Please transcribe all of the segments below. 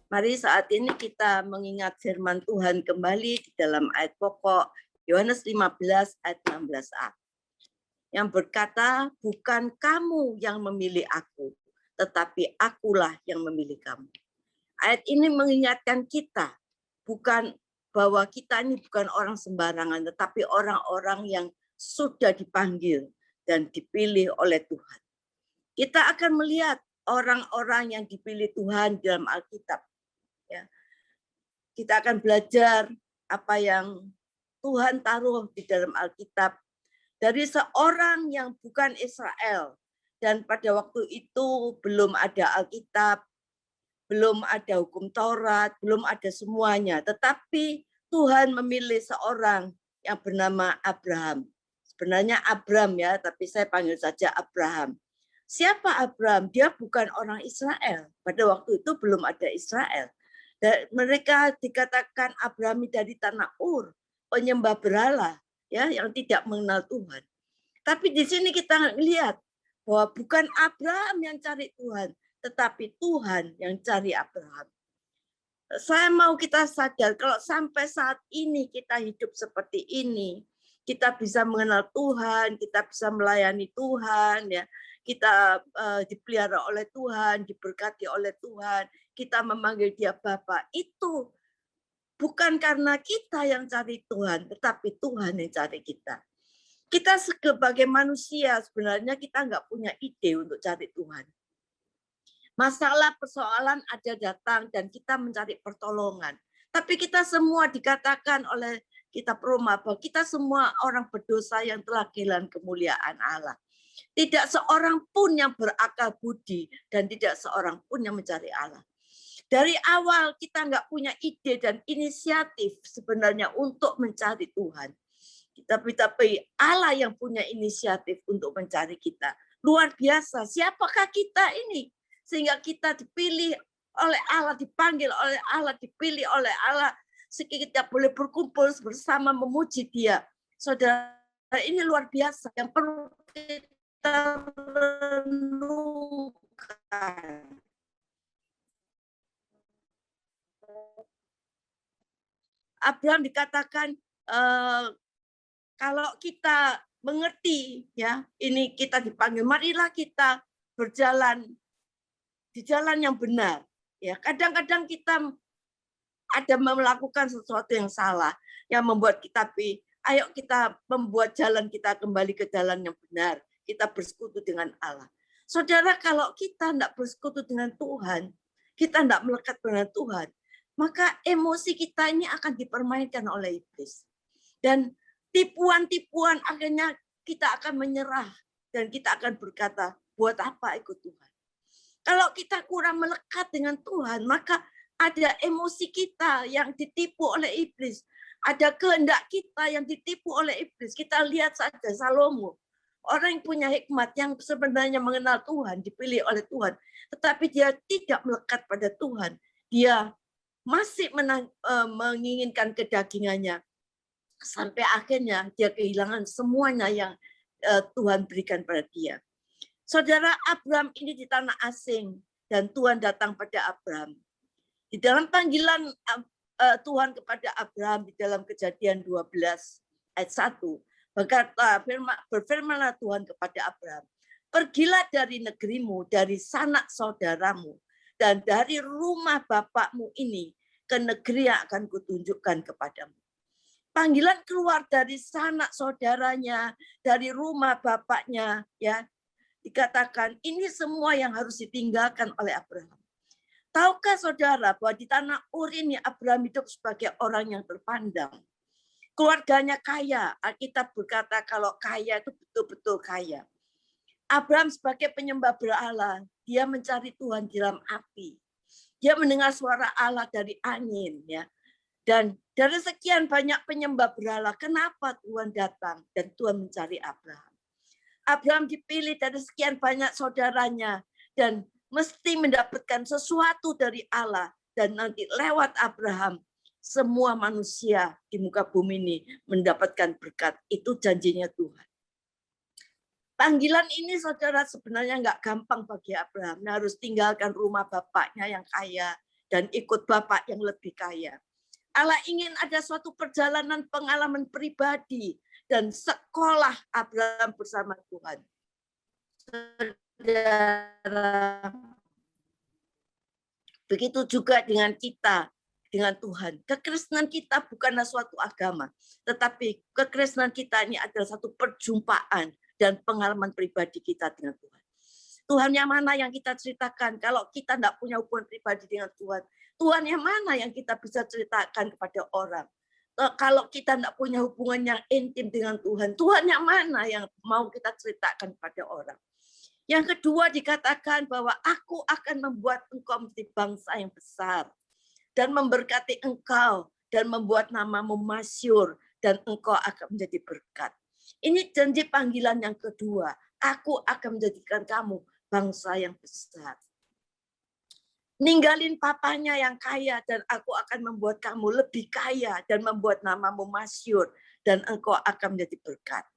Mari saat ini kita mengingat firman Tuhan kembali di dalam ayat pokok Yohanes 15 ayat 16a. Yang berkata, bukan kamu yang memilih aku, tetapi akulah yang memilih kamu. Ayat ini mengingatkan kita, bukan bahwa kita ini bukan orang sembarangan, tetapi orang-orang yang sudah dipanggil dan dipilih oleh Tuhan. Kita akan melihat orang-orang yang dipilih Tuhan dalam Alkitab. Ya. Kita akan belajar apa yang Tuhan taruh di dalam Alkitab dari seorang yang bukan Israel. Dan pada waktu itu belum ada Alkitab, belum ada hukum Taurat, belum ada semuanya. Tetapi Tuhan memilih seorang yang bernama Abraham. Sebenarnya Abram ya, tapi saya panggil saja Abraham. Siapa Abraham? Dia bukan orang Israel. Pada waktu itu belum ada Israel. Dan mereka dikatakan Abraham dari tanah Ur, penyembah berhala, ya, yang tidak mengenal Tuhan. Tapi di sini kita lihat bahwa bukan Abraham yang cari Tuhan, tetapi Tuhan yang cari Abraham. Saya mau kita sadar kalau sampai saat ini kita hidup seperti ini, kita bisa mengenal Tuhan, kita bisa melayani Tuhan, ya, kita dipelihara oleh Tuhan, diberkati oleh Tuhan, kita memanggil Dia Bapa. Itu bukan karena kita yang cari Tuhan, tetapi Tuhan yang cari kita. Kita sebagai manusia sebenarnya kita nggak punya ide untuk cari Tuhan. Masalah persoalan ada datang dan kita mencari pertolongan. Tapi kita semua dikatakan oleh kitab Roma bahwa kita semua orang berdosa yang telah kehilangan kemuliaan Allah. Tidak seorang pun yang berakal budi dan tidak seorang pun yang mencari Allah. Dari awal kita nggak punya ide dan inisiatif sebenarnya untuk mencari Tuhan. Tapi Allah yang punya inisiatif untuk mencari kita. Luar biasa. Siapakah kita ini? Sehingga kita dipilih oleh Allah, dipanggil oleh Allah, dipilih oleh Allah. Sehingga kita boleh berkumpul bersama memuji Dia. Saudara, ini luar biasa. Yang perlu kita renungkan. Abraham dikatakan kalau kita mengerti, ya, ini kita dipanggil, marilah kita berjalan di jalan yang benar. Ya, kadang-kadang kita ada melakukan sesuatu yang salah, yang membuat kita ayo kita membuat jalan kita kembali ke jalan yang benar. Kita bersekutu dengan Allah. Saudara, kalau kita tidak bersekutu dengan Tuhan, kita tidak melekat dengan Tuhan, maka emosi kita ini akan dipermainkan oleh iblis. Dan tipuan-tipuan akhirnya kita akan menyerah dan kita akan berkata, buat apa ikut Tuhan? Kalau kita kurang melekat dengan Tuhan, maka ada emosi kita yang ditipu oleh iblis. Ada kehendak kita yang ditipu oleh iblis. Kita lihat saja Salomo. Orang yang punya hikmat, yang sebenarnya mengenal Tuhan, dipilih oleh Tuhan. Tetapi dia tidak melekat pada Tuhan. Dia masih menginginkan kedagingannya. Sampai akhirnya dia kehilangan semuanya yang Tuhan berikan pada dia. Saudara, Abraham ini di tanah asing dan Tuhan datang pada Abraham. Di dalam panggilan Tuhan kepada Abraham di dalam Kejadian 12 ayat 1, berfirmanlah Tuhan kepada Abraham, pergilah dari negerimu, dari sanak saudaramu, dan dari rumah bapakmu ini ke negeri yang akan kutunjukkan kepadamu. Panggilan keluar dari sanak saudaranya, dari rumah bapaknya, ya, dikatakan ini semua yang harus ditinggalkan oleh Abraham. Tahukah saudara bahwa di tanah Ur ini Abraham hidup sebagai orang yang terpandang. Keluarganya kaya. Alkitab berkata kalau kaya itu betul-betul kaya. Abraham sebagai penyembah berhala, dia mencari Tuhan di dalam api. Dia mendengar suara Allah dari angin, ya. Dan dari sekian banyak penyembah berhala, kenapa Tuhan datang dan Tuhan mencari Abraham? Abraham dipilih dari sekian banyak saudaranya dan mesti mendapatkan sesuatu dari Allah. Dan nanti lewat Abraham, semua manusia di muka bumi ini mendapatkan berkat. Itu janjinya Tuhan. Panggilan ini saudara sebenarnya nggak gampang bagi Abraham. Nah, harus tinggalkan rumah bapaknya yang kaya, dan ikut Bapa yang lebih kaya. Allah ingin ada suatu perjalanan pengalaman pribadi dan sekolah Abraham bersama Tuhan. Saudara, begitu juga dengan kita, dengan Tuhan. Kekristenan kita bukanlah suatu agama, tetapi kekristenan kita ini adalah satu perjumpaan dan pengalaman pribadi kita dengan Tuhan. Tuhan yang mana yang kita ceritakan kalau kita tidak punya hubungan pribadi dengan Tuhan? Tuhan yang mana yang kita bisa ceritakan kepada orang? Kalau kita tidak punya hubungan yang intim dengan Tuhan, Tuhan yang mana yang mau kita ceritakan kepada orang? Yang kedua dikatakan bahwa aku akan membuat engkau menjadi bangsa yang besar dan memberkati engkau dan membuat namamu masyhur dan engkau akan menjadi berkat. Ini janji panggilan yang kedua. Aku akan menjadikan kamu bangsa yang besar. Ninggalin papanya yang kaya dan aku akan membuat kamu lebih kaya dan membuat namamu masyhur dan engkau akan menjadi berkat.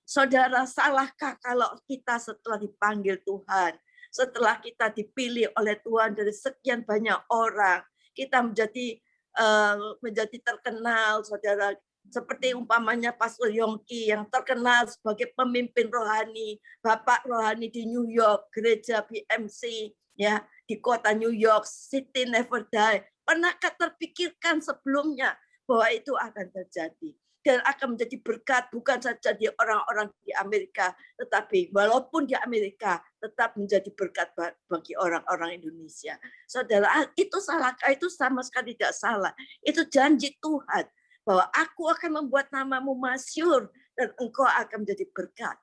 Saudara, salahkah kalau kita setelah dipanggil Tuhan, setelah kita dipilih oleh Tuhan dari sekian banyak orang, kita menjadi terkenal, saudara, seperti umpamanya Pastor Yongki yang terkenal sebagai pemimpin rohani, Bapak rohani di New York, gereja BMC, ya, di kota New York, City Never Die. Pernahkah terpikirkan sebelumnya bahwa itu akan terjadi? Dan akan menjadi berkat bukan saja di orang-orang di Amerika, tetapi walaupun di Amerika tetap menjadi berkat bagi orang-orang Indonesia. Saudara, itu salahkah? Itu sama sekali tidak salah. Itu janji Tuhan bahwa aku akan membuat namamu masyhur dan engkau akan menjadi berkat.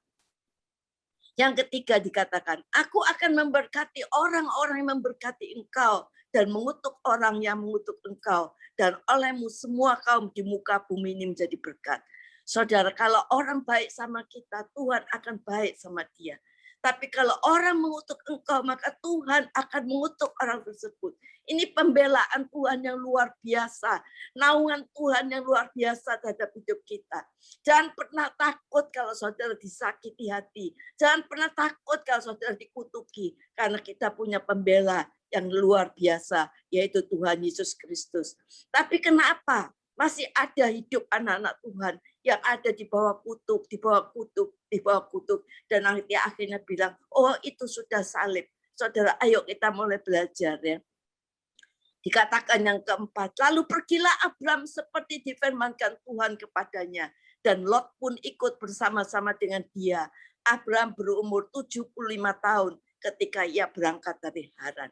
Yang ketiga dikatakan, aku akan memberkati orang-orang yang memberkati engkau dan mengutuk orang yang mengutuk engkau. Dan olehmu semua kaum di muka bumi ini menjadi berkat. Saudara, kalau orang baik sama kita, Tuhan akan baik sama dia. Tapi kalau orang mengutuk engkau, maka Tuhan akan mengutuk orang tersebut. Ini pembelaan Tuhan yang luar biasa. Naungan Tuhan yang luar biasa terhadap hidup kita. Jangan pernah takut kalau saudara disakiti hati. Jangan pernah takut kalau saudara dikutuki. Karena kita punya pembela yang luar biasa, yaitu Tuhan Yesus Kristus. Tapi kenapa masih ada hidup anak-anak Tuhan yang ada di bawah kutuk, di bawah kutuk, di bawah kutuk, dan akhirnya bilang, oh itu sudah salib. Saudara, ayo kita mulai belajar ya. Dikatakan yang keempat, lalu pergilah Abraham seperti difirmankan Tuhan kepadanya, dan Lot pun ikut bersama-sama dengan dia. Abraham berumur 75 tahun ketika ia berangkat dari Haran.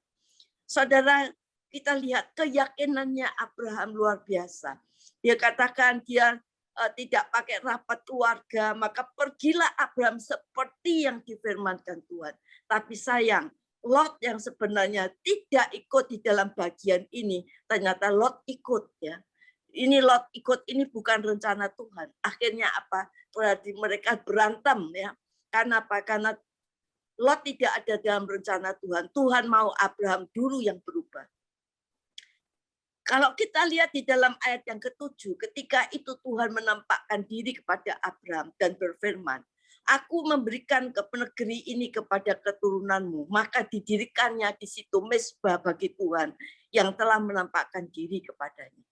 Saudara, kita lihat keyakinannya Abraham luar biasa. Dia katakan dia tidak pakai rapat keluarga, maka pergilah Abraham seperti yang difirmankan Tuhan. Tapi sayang, Lot yang sebenarnya tidak ikut di dalam bagian ini, ternyata Lot ikut ya. Ini Lot ikut, ini bukan rencana Tuhan. Akhirnya apa? Berarti mereka berantem ya. Karena apa? Karena Lot tidak ada dalam rencana Tuhan. Tuhan mau Abraham dulu yang berubah. Kalau kita lihat di dalam ayat yang ke-7, ketika itu Tuhan menampakkan diri kepada Abraham dan berfirman, aku memberikan ke negeri ini kepada keturunanmu, maka didirikannya di situ mezbah bagi Tuhan yang telah menampakkan diri kepadanya.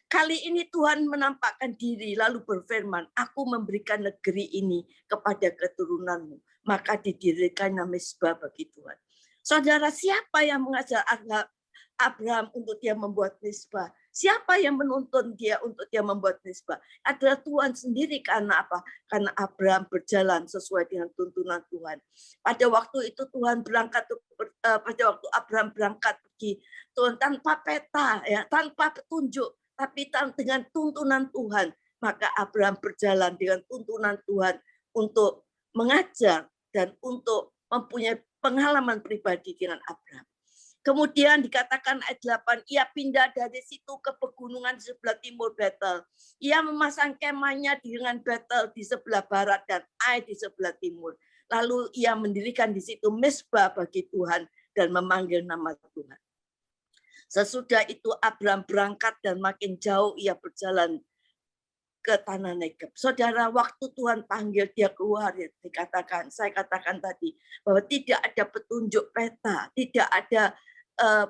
Kali ini Tuhan menampakkan diri lalu berfirman, aku memberikan negeri ini kepada keturunanmu, maka didirikannya mezbah bagi Tuhan. Saudara, siapa yang mengajar Abraham untuk dia membuat mezbah? Siapa yang menuntun dia untuk dia membuat mezbah? Adalah Tuhan sendiri. Karena apa? Karena Abraham berjalan sesuai dengan tuntunan Tuhan. Pada waktu itu Tuhan berangkat, pada waktu Abraham berangkat pergi, Tuhan tanpa peta, ya, tanpa petunjuk, tapi dengan tuntunan Tuhan, maka Abraham berjalan dengan tuntunan Tuhan untuk mengajar dan untuk mempunyai pengalaman pribadi dengan Abraham. Kemudian dikatakan ayat 8, ia pindah dari situ ke pegunungan di sebelah timur Betel. Ia memasang kemahnya dengan Betel di sebelah barat dan Ai di sebelah timur. Lalu ia mendirikan di situ mezbah bagi Tuhan dan memanggil nama Tuhan. Sesudah itu Abraham berangkat dan makin jauh ia berjalan ke tanah Negeb. Saudara, waktu Tuhan panggil dia keluar, ya, saya katakan tadi bahwa tidak ada petunjuk peta, tidak ada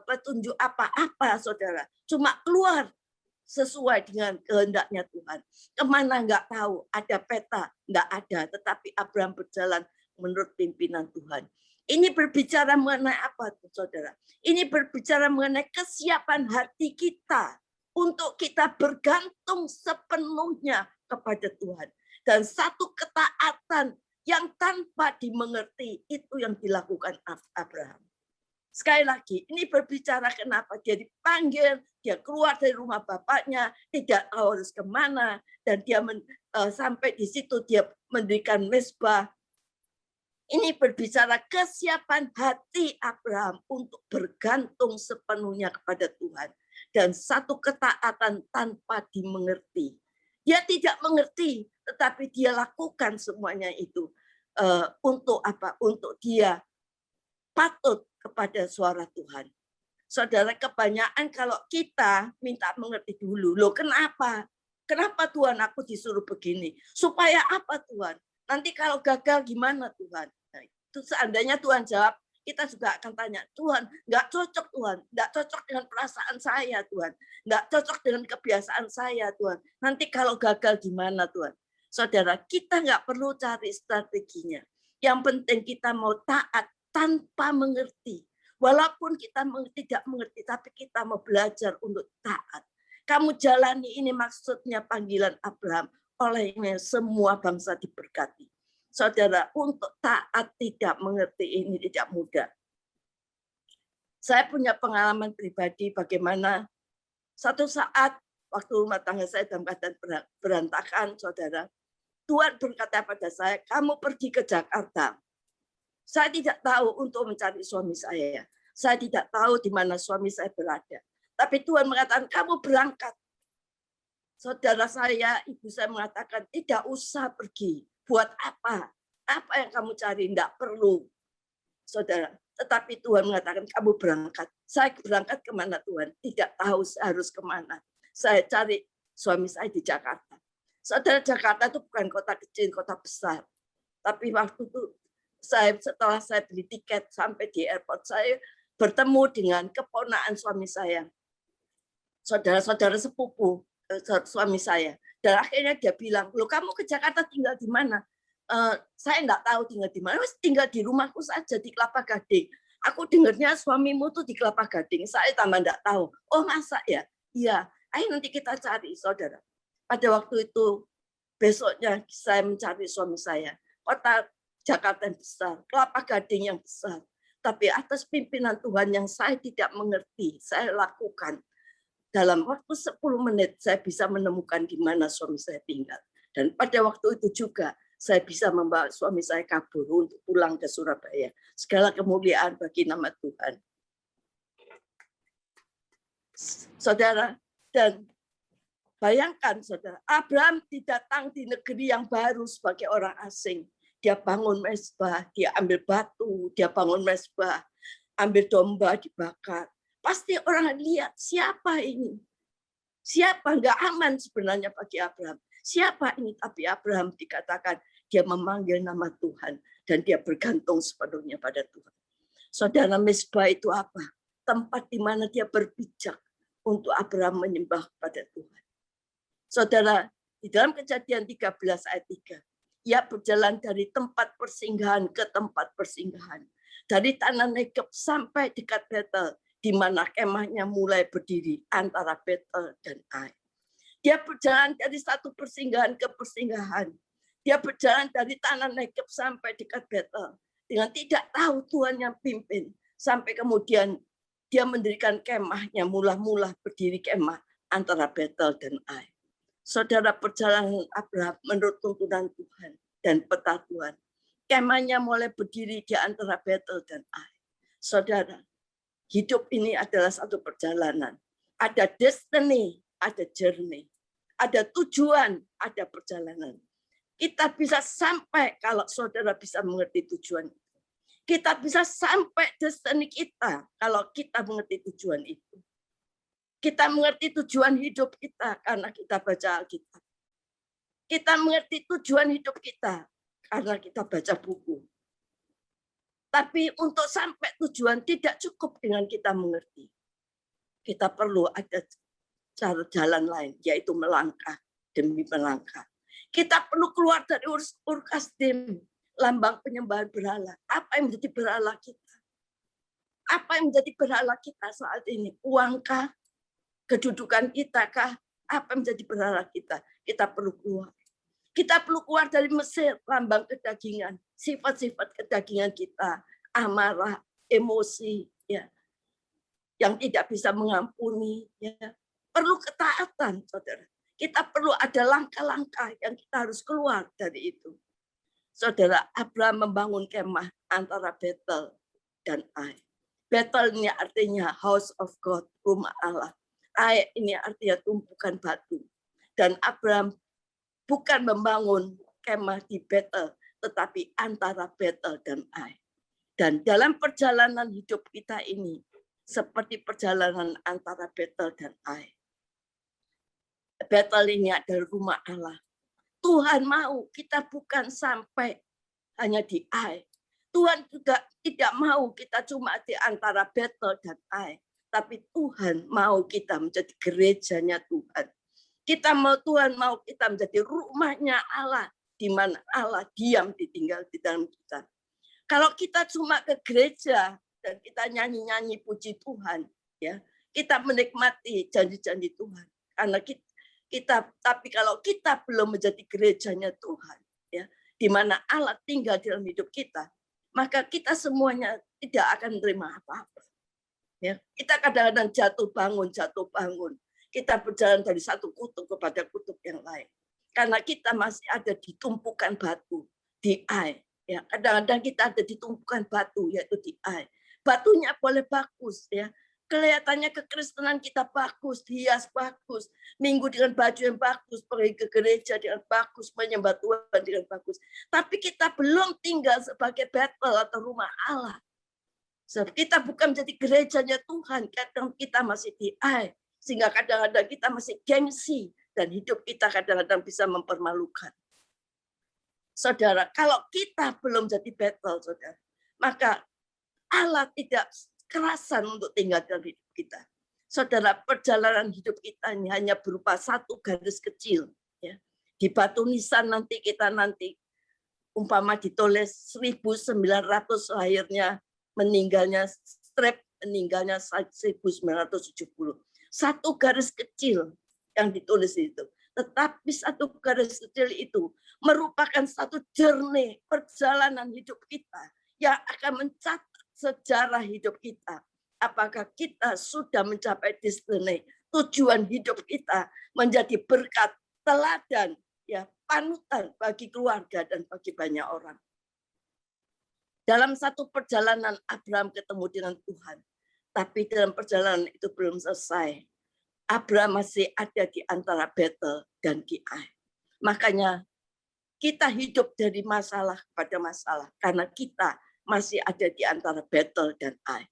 petunjuk apa-apa, saudara. Cuma keluar sesuai dengan kehendaknya Tuhan. Kemana nggak tahu, ada peta, nggak ada. Tetapi Abraham berjalan menurut pimpinan Tuhan. Ini berbicara mengenai apa, saudara? Ini berbicara mengenai kesiapan hati kita untuk kita bergantung sepenuhnya kepada Tuhan. Dan satu ketaatan yang tanpa dimengerti, itu yang dilakukan Abraham. Sekali lagi, ini berbicara kenapa dia dipanggil, dia keluar dari rumah bapaknya, tidak tahu harus kemana, dan dia sampai di situ dia mendirikan mezbah. Ini berbicara kesiapan hati Abraham untuk bergantung sepenuhnya kepada Tuhan. Dan satu ketaatan tanpa dimengerti. Dia tidak mengerti, tetapi dia lakukan semuanya itu. Untuk apa? Untuk dia patut kepada suara Tuhan. Saudara, kebanyakan kalau kita minta mengerti dulu, loh kenapa? Kenapa Tuhan aku disuruh begini? Supaya apa Tuhan? Nanti kalau gagal gimana Tuhan? Nah, itu seandainya Tuhan jawab, kita juga akan tanya, Tuhan, nggak cocok Tuhan, nggak cocok dengan perasaan saya Tuhan, nggak cocok dengan kebiasaan saya Tuhan. Nanti kalau gagal gimana Tuhan? Saudara, kita nggak perlu cari strateginya. Yang penting kita mau taat tanpa mengerti. Walaupun kita tidak mengerti, tapi kita mau belajar untuk taat. Kamu jalani ini maksudnya panggilan Abraham. Olehnya semua bangsa diberkati. Saudara, untuk taat tidak mengerti ini tidak mudah. Saya punya pengalaman pribadi bagaimana satu saat waktu rumah tangga saya dalam keadaan berantakan, saudara. Tuhan berkata pada saya, kamu pergi ke Jakarta. Saya tidak tahu untuk mencari suami saya. Saya tidak tahu di mana suami saya berada. Tapi Tuhan mengatakan, kamu berangkat. Saudara saya, ibu saya mengatakan, tidak usah pergi. Buat apa? Apa yang kamu cari? Tidak perlu. Saudara, tetapi Tuhan mengatakan, kamu berangkat. Saya berangkat kemana Tuhan? Tidak tahu harus kemana. Saya cari suami saya di Jakarta. Saudara, Jakarta itu bukan kota kecil, kota besar. Tapi waktu itu, setelah saya beli tiket sampai di airport, saya bertemu dengan keponakan suami saya, saudara-saudara sepupu suami saya. Dan akhirnya dia bilang, loh kamu ke Jakarta tinggal di mana? Saya enggak tahu tinggal di mana, tinggal di rumahku saja di Kelapa Gading. Aku dengarnya suamimu tuh di Kelapa Gading. Saya tambah enggak tahu. Oh masa ya? Iya. Ayo nanti kita cari, saudara. Pada waktu itu, besoknya saya mencari suami saya. Kota Jakarta yang besar, Kelapa Gading yang besar. Tapi atas pimpinan Tuhan yang saya tidak mengerti, saya lakukan. Dalam waktu 10 menit, saya bisa menemukan di mana suami saya tinggal. Dan pada waktu itu juga, saya bisa membawa suami saya kabur untuk pulang ke Surabaya. Segala kemuliaan bagi nama Tuhan. Saudara, dan bayangkan saudara, Abraham datang di negeri yang baru sebagai orang asing. Dia bangun mezbah, dia ambil batu, dia bangun mezbah, ambil domba dibakar. Pasti orang lihat siapa ini? Siapa? Nggak aman sebenarnya bagi Abraham. Siapa ini? Tapi Abraham dikatakan dia memanggil nama Tuhan dan dia bergantung sepenuhnya pada Tuhan. Saudara, mezbah itu apa? Tempat di mana dia berpijak untuk Abraham menyembah pada Tuhan. Saudara, di dalam Kejadian 13 ayat 3, ia berjalan dari tempat persinggahan ke tempat persinggahan. Dari tanah Negeb sampai dekat Betel, di mana kemahnya mulai berdiri antara Betel dan Ai. Dia berjalan dari satu persinggahan ke persinggahan. Dia berjalan dari tanah Negeb sampai dekat Betel. Dengan tidak tahu Tuhan yang pimpin. Sampai kemudian dia mendirikan kemahnya, mula-mula berdiri kemah antara Betel dan Ai. Saudara, perjalanan Abraham menurut tuntunan Tuhan dan peta Tuhan. Kemahnya mulai berdiri di antara Betel dan Ai. Saudara, hidup ini adalah satu perjalanan. Ada destiny, ada journey. Ada tujuan, ada perjalanan. Kita bisa sampai kalau saudara bisa mengerti tujuan itu. Kita bisa sampai destiny kita kalau kita mengerti tujuan itu. Kita mengerti tujuan hidup kita karena kita baca Alkitab. Kita mengerti tujuan hidup kita karena kita baca buku. Tapi untuk sampai tujuan tidak cukup dengan kita mengerti. Kita perlu ada cara jalan lain, yaitu melangkah demi melangkah. Kita perlu keluar dari Ur-Kasdim, lambang penyembahan berhala. Apa yang menjadi berhala kita? Apa yang menjadi berhala kita saat ini? Uangkah? Kedudukan kita kah? Apa yang menjadi berhala kita? Kita perlu keluar. Kita perlu keluar dari Mesir, lambang kedagingan. Sifat-sifat kedagingan kita, amarah, emosi, ya, yang tidak bisa mengampuni, ya. Perlu ketaatan, saudara. Kita perlu ada langkah-langkah yang kita harus keluar dari itu. Saudara, Abraham membangun kemah antara Betel dan Ai. Betel ini artinya house of God, rumah Allah. Ai ini artinya tumpukan batu. Dan Abraham bukan membangun kemah di Betel, tetapi antara Betel dan Ai. Dan dalam perjalanan hidup kita ini, seperti perjalanan antara Betel dan Ai. Betel ini adalah rumah Allah. Tuhan mau kita bukan sampai hanya di Ai. Tuhan juga tidak mau kita cuma di antara Betel dan Ai. Tapi Tuhan mau kita menjadi gerejanya Tuhan. Tuhan mau kita menjadi rumahnya Allah, di mana Allah diam ditinggal di dalam kita. Kalau kita cuma ke gereja dan kita nyanyi-nyanyi puji Tuhan, ya, kita menikmati janji-janji Tuhan. Karena tapi kalau kita belum menjadi gerejanya Tuhan, ya, di mana Allah tinggal dalam hidup kita, maka kita semuanya tidak akan menerima apa-apa. Ya, kita kadang-kadang jatuh bangun. Kita berjalan dari satu kutub kepada kutub yang lain. Karena kita masih ada di tumpukan batu, di Ai. Ya, kadang-kadang kita ada di tumpukan batu, yaitu di Ai. Batunya boleh bagus, ya. Kelihatannya kekristenan kita bagus, hias bagus, minggu dengan baju yang bagus, pergi ke gereja dengan bagus, menyembah Tuhan dengan bagus. Tapi kita belum tinggal sebagai Betel atau rumah Allah. Sebab kita bukan menjadi gerejanya Tuhan, kadang kita masih di Ai. Sehingga kadang-kadang kita masih gengsi dan hidup kita kadang-kadang bisa mempermalukan. Saudara, kalau kita belum jadi Betel, saudara, maka Allah tidak kerasan untuk tinggal dalam hidup kita. Saudara, perjalanan hidup kita ini hanya berupa satu garis kecil. Ya. Di batu nisan nanti umpama ditulis 1900 lahirnya, meninggalnya 1970. Satu garis kecil yang ditulis itu. Tetapi satu garis kecil itu merupakan satu journey, perjalanan hidup kita yang akan mencatat sejarah hidup kita. Apakah kita sudah mencapai destiny, tujuan hidup kita menjadi berkat, teladan, ya, panutan bagi keluarga dan bagi banyak orang. Dalam satu perjalanan Abraham ketemu dengan Tuhan. Tapi dalam perjalanan itu belum selesai. Abraham masih ada di antara Betel dan di Ai. Makanya kita hidup dari masalah kepada masalah. Karena kita masih ada di antara Betel dan Ai.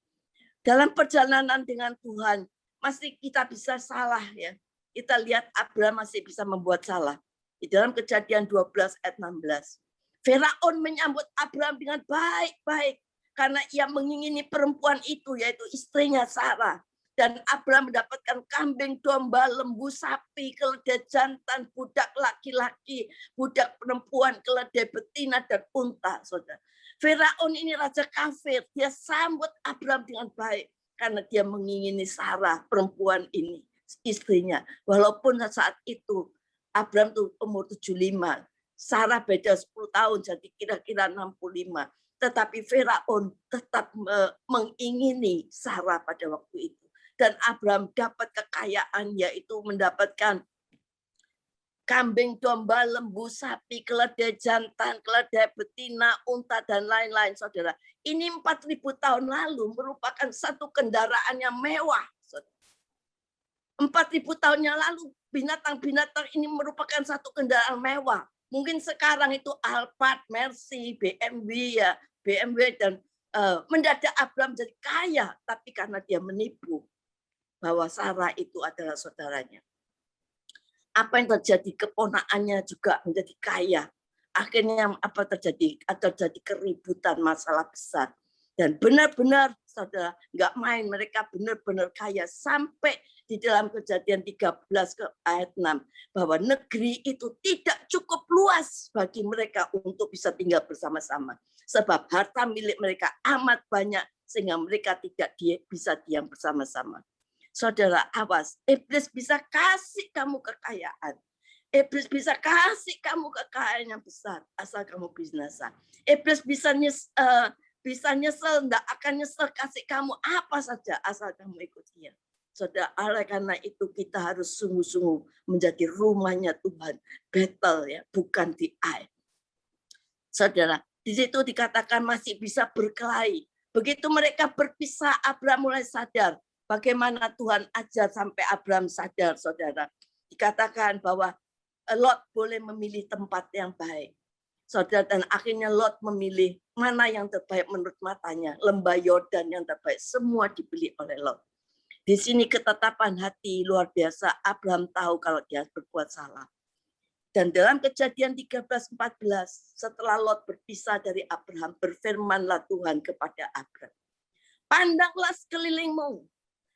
Dalam perjalanan dengan Tuhan, masih kita bisa salah, ya. Kita lihat Abraham masih bisa membuat salah. Di dalam Kejadian 12 ayat 16. Firaun menyambut Abraham dengan baik-baik. Karena ia mengingini perempuan itu, yaitu istrinya Sarah. Dan Abraham mendapatkan kambing, domba, lembu, sapi, keledai jantan, budak laki-laki, budak perempuan, keledai betina, dan unta. Saudara. Firaun ini raja kafir. Dia sambut Abraham dengan baik. Karena dia mengingini Sarah, perempuan ini, istrinya. Walaupun saat itu Abraham itu umur 75. Sarah beda 10 tahun, jadi kira-kira 65. Tetapi Firaun tetap mengingini Sarah pada waktu itu. Dan Abraham dapat kekayaan, yaitu mendapatkan kambing, domba, lembu, sapi, keledai jantan, keledai betina, unta, dan lain-lain, saudara. Ini 4.000 tahun lalu merupakan satu kendaraan yang mewah. 4.000 tahun yang lalu, binatang-binatang ini merupakan satu kendaraan mewah. Mungkin sekarang itu Alphard, Mercy, BMW, ya, BMW, dan mendadak Abraham jadi kaya, tapi karena dia menipu bahwa Sarah itu adalah saudaranya. Apa yang terjadi? Keponakannya juga menjadi kaya. Akhirnya apa terjadi? Terjadi keributan, masalah besar. Dan benar-benar saudara, nggak main, mereka benar-benar kaya. Sampai di dalam Kejadian 13 ke ayat 6, bahwa negeri itu tidak cukup luas bagi mereka untuk bisa tinggal bersama-sama. Sebab harta milik mereka amat banyak, sehingga mereka tidak bisa diam bersama-sama. Saudara, awas, iblis bisa kasih kamu kekayaan. Iblis bisa kasih kamu kekayaan yang besar, asal kamu binasa. Iblis bisa nyesel, enggak akan nyesel kasih kamu apa saja, asal kamu ikut dia. Saudara, oleh karena itu kita harus sungguh-sungguh menjadi rumahnya Tuhan. Battle ya, bukan di air. Saudara, di situ dikatakan masih bisa berkelahi. Begitu mereka berpisah, Abraham mulai sadar bagaimana Tuhan ajar sampai Abraham sadar, saudara. Dikatakan bahwa Lot boleh memilih tempat yang baik. Saudara, dan akhirnya Lot memilih mana yang terbaik menurut matanya. Lembah Yordan yang terbaik, semua dibeli oleh Lot. Di sini ketetapan hati luar biasa. Abraham tahu kalau dia berbuat salah. Dan dalam Kejadian 13:14, setelah Lot berpisah dari Abraham, berfirmanlah Tuhan kepada Abraham, pandanglah sekelilingmu,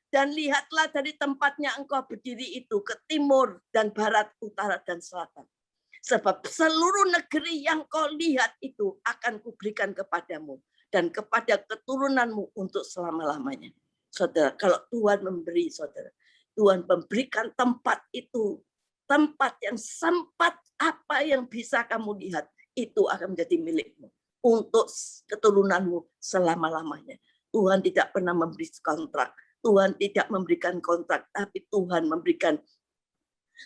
dan lihatlah dari tempatnya engkau berdiri itu ke timur dan barat, utara dan selatan. Sebab seluruh negeri yang kau lihat itu akan kuberikan kepadamu dan kepada keturunanmu untuk selama-lamanya. Saudara, kalau Tuhan memberi, saudara, Tuhan memberikan tempat itu, tempat yang sempat, apa yang bisa kamu lihat, itu akan menjadi milikmu untuk keturunanmu selama-lamanya. Tuhan tidak pernah memberi kontrak. Tuhan tidak memberikan kontrak, tapi Tuhan memberikan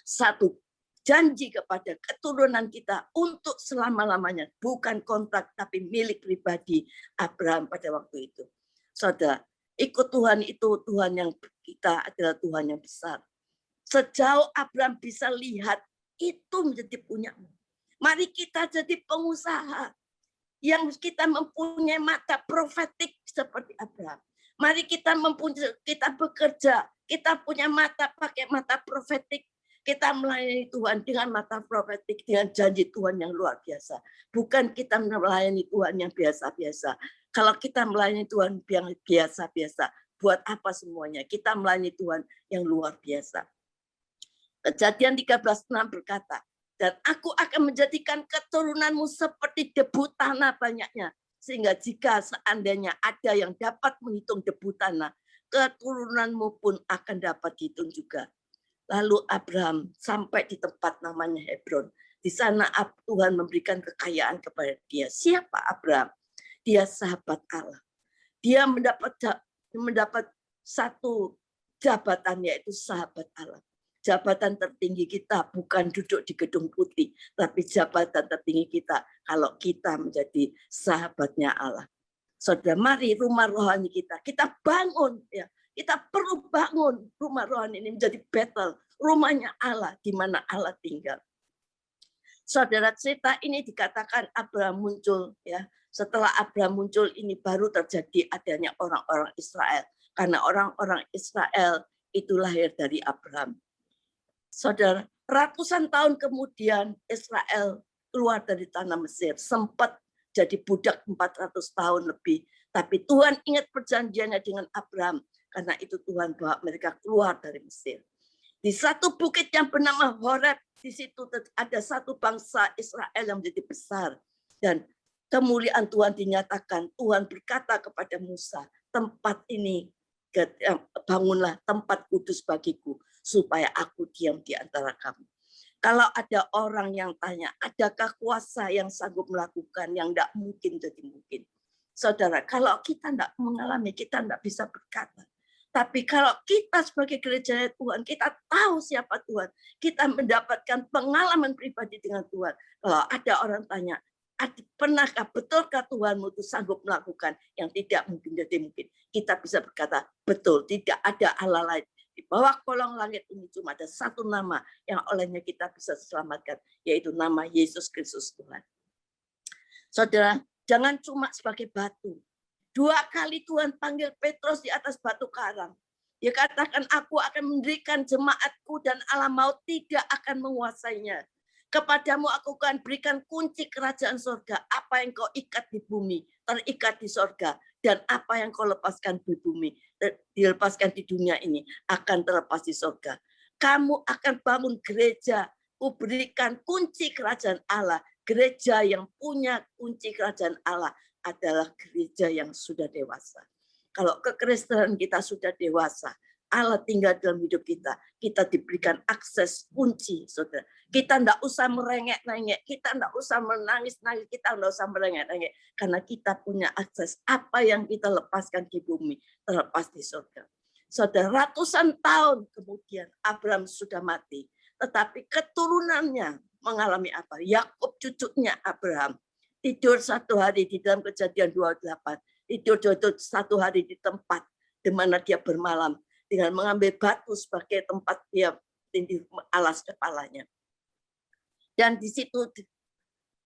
satu janji kepada keturunan kita untuk selama-lamanya. Bukan kontrak, tapi milik pribadi Abraham pada waktu itu. Saudara, ikut Tuhan itu Tuhan yang kita adalah Tuhan yang besar. Sejauh Abraham bisa lihat, itu menjadi punyamu. Mari kita jadi pengusaha yang kita mempunyai mata profetik seperti Abraham. Mari kita bekerja, kita punya mata pakai mata profetik. Kita melayani Tuhan dengan mata profetik, dengan janji Tuhan yang luar biasa. Bukan kita melayani Tuhan yang biasa-biasa. Kalau kita melayani Tuhan yang biasa-biasa, buat apa semuanya? Kita melayani Tuhan yang luar biasa. Kejadian 13:6 berkata, dan aku akan menjadikan keturunanmu seperti debu tanah banyaknya. Sehingga jika seandainya ada yang dapat menghitung debu tanah, keturunanmu pun akan dapat dihitung juga. Lalu Abraham sampai di tempat namanya Hebron. Di sana Tuhan memberikan kekayaan kepada dia. Siapa Abraham? Dia sahabat Allah. Dia mendapat satu jabatan, yaitu sahabat Allah. Jabatan tertinggi kita bukan duduk di gedung putih, tapi jabatan tertinggi kita kalau kita menjadi sahabatnya Allah. Saudara, mari rumah rohani kita bangun ya. Kita perlu bangun rumah rohani ini menjadi battle, rumahnya Allah di mana Allah tinggal. Saudara, cerita ini dikatakan Abraham muncul ya. Setelah Abraham muncul ini baru terjadi adanya orang-orang Israel, karena orang-orang Israel itu lahir dari Abraham. Saudara, ratusan tahun kemudian Israel keluar dari tanah Mesir, sempat jadi budak 400 tahun lebih. Tapi Tuhan ingat perjanjiannya dengan Abraham, karena itu Tuhan bawa mereka keluar dari Mesir. Di satu bukit yang bernama Horeb, di situ ada satu bangsa Israel yang menjadi besar. Dan kemuliaan Tuhan dinyatakan. Tuhan berkata kepada Musa, tempat ini, bangunlah tempat kudus bagiku, supaya aku diam di antara kamu. Kalau ada orang yang tanya, adakah kuasa yang sanggup melakukan yang tidak mungkin jadi mungkin? Saudara, kalau kita tidak mengalami, kita tidak bisa berkata. Tapi kalau kita sebagai gereja Tuhan, kita tahu siapa Tuhan. Kita mendapatkan pengalaman pribadi dengan Tuhan. Kalau ada orang tanya, pernahkah betulkah Tuhanmu itu sanggup melakukan yang tidak mungkin jadi mungkin? Kita bisa berkata, betul, tidak ada Allah lain. Di bawah kolong langit ini cuma ada satu nama yang olehnya kita bisa selamatkan, yaitu nama Yesus Kristus Tuhan. Saudara, jangan cuma sebagai batu. 2 kali Tuhan panggil Petrus di atas batu karang. Dia katakan, aku akan mendirikan jemaatku dan alam maut tidak akan menguasainya. Kepadamu aku akan berikan kunci kerajaan surga. Apa yang kau ikat di bumi, terikat di surga. Dan apa yang kau lepaskan di bumi, dilepaskan di dunia ini, akan terlepas di surga. Kamu akan bangun gereja, kuberikan kunci kerajaan Allah. Gereja yang punya kunci kerajaan Allah adalah gereja yang sudah dewasa. Kalau kekristenan kita sudah dewasa, Allah tinggal dalam hidup kita. Kita diberikan akses kunci, saudara. Kita enggak usah merengek-rengek, kita enggak usah menangis-nangis, kita enggak usah merengek-rengek. Karena kita punya akses apa yang kita lepaskan di bumi, terlepas di surga. Saudara, ratusan tahun kemudian Abraham sudah mati. Tetapi keturunannya mengalami apa? Yakub cucunya Abraham. Tidur satu hari di dalam Kejadian 28. Tidur satu hari di tempat di mana dia bermalam. Dengan mengambil batu sebagai tempat dia alas kepalanya. Dan di situ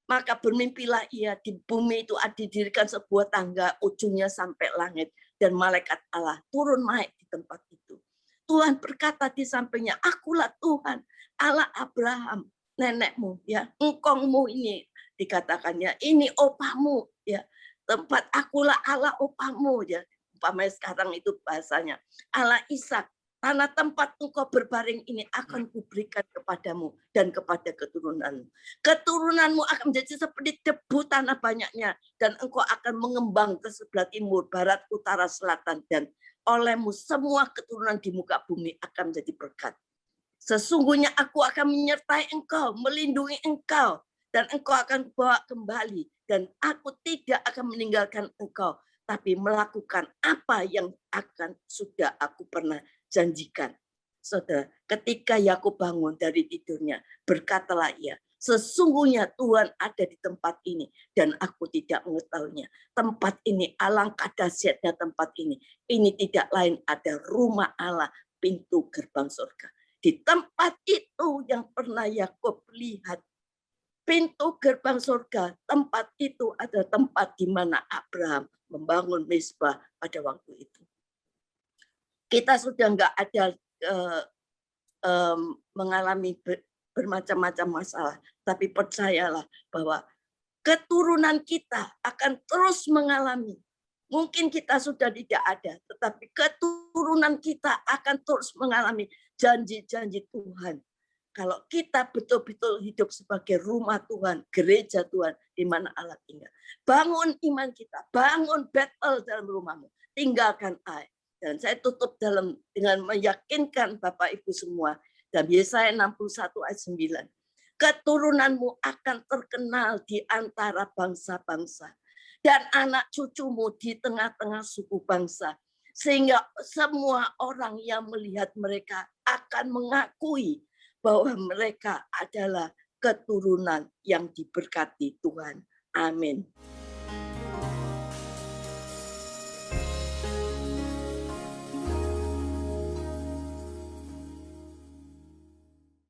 maka bermimpilah ia, di bumi itu didirikan sebuah tangga ujungnya sampai langit, dan malaikat Allah turun naik di tempat itu. Tuhan berkata di sampingnya, akulah Tuhan, Allah Abraham, nenekmu, ya, engkongmu ini dikatakannya, ini opamu, ya, tempat akulah Allah opamu, ya. Umpamanya sekarang itu bahasanya Allah Ishak, tanah tempat engkau berbaring ini akan kuberikan kepadamu dan kepada keturunanmu. Keturunanmu akan menjadi seperti debu tanah banyaknya, dan engkau akan mengembang ke sebelah timur, barat, utara, selatan, dan olehmu semua keturunan di muka bumi akan menjadi berkat. Sesungguhnya aku akan menyertai engkau, melindungi engkau, dan engkau akan bawa kembali, dan aku tidak akan meninggalkan engkau, tapi melakukan apa yang sudah aku pernah janjikan. Saudara, ketika Yakub bangun dari tidurnya, berkatalah ia, sesungguhnya Tuhan ada di tempat ini dan aku tidak mengetahuinya. Tempat ini, alangkah dahsyatnya tempat ini. Ini tidak lain ada rumah Allah, pintu gerbang surga. Di tempat itu yang pernah Yakub lihat, pintu gerbang surga, tempat itu adalah tempat di mana Abraham membangun mezbah pada waktu itu. Kita sudah enggak ada mengalami bermacam-macam masalah, tapi percayalah bahwa keturunan kita akan terus mengalami. Mungkin kita sudah tidak ada, tetapi keturunan kita akan terus mengalami janji-janji Tuhan. Kalau kita betul-betul hidup sebagai rumah Tuhan, gereja Tuhan, di mana Allah tinggal. Bangun iman kita, bangun battle dalam rumahmu, tinggalkan air. Dan saya tutup dengan meyakinkan Bapak Ibu semua, dalam Yesaya 61 ayat 9. Keturunanmu akan terkenal di antara bangsa-bangsa, dan anak cucumu di tengah-tengah suku bangsa. Sehingga semua orang yang melihat mereka akan mengakui bahwa mereka adalah keturunan yang diberkati Tuhan. Amin.